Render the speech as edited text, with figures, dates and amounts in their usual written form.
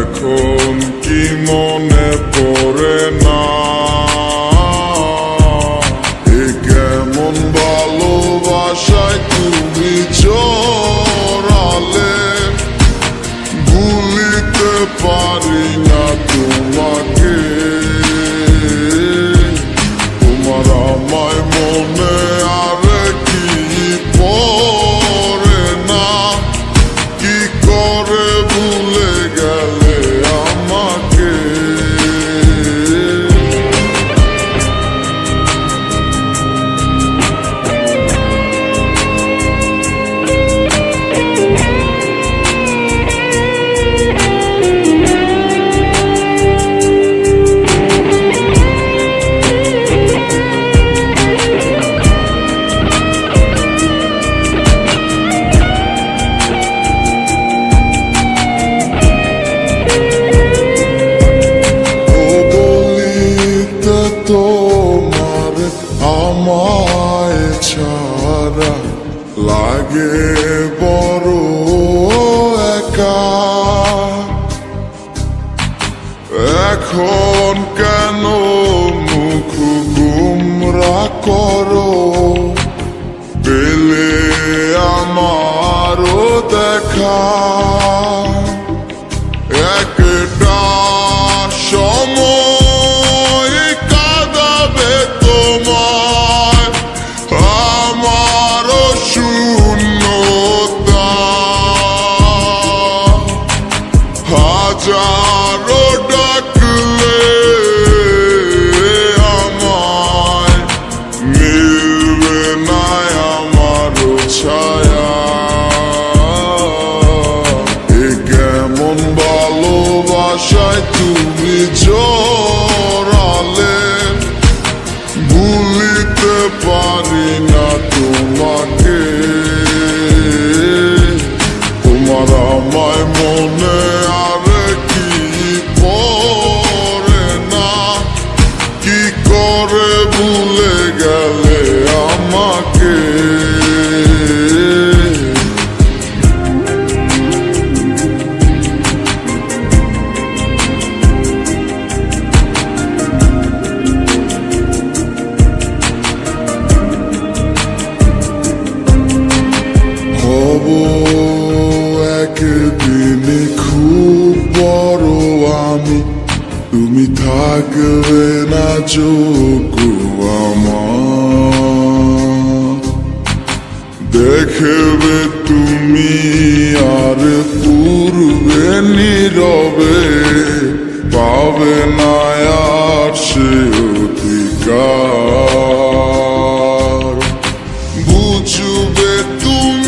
এখন কি মনে পড়ে না এ কেমন ভালোবাসায় তুমি চড়ালে ভুলিতে পারি না তোমাকে তোমার আমায় মনে আর কি পড়ে না কি করে ভুলে গেলে আমাকে তোমার আমায় ছাড়া লাগে বড় একা এখন কেন মুখ গুমরা করো পেলে আমারও দেখা একটা সময় কাঁদাবে তোমায় আমারও শূন্যতা হাজারো ডাকলে আমায় মিলবে না আমারও ছায়া এ কেমন ভালোবাসায় তুমি জড়ালে ভুলিতে পারি না তোমাকে তোমার আমায় মনে আর কি পড়ে না কি করে ভুলে গেলে আমাকে একদিন খুব বড় আমি তুমি থাকবে না যোগ্য আমার দেখবে তুমি আর পূর্বে নীরবে পাবে না আর সে অধিকার বুঝবে তুমি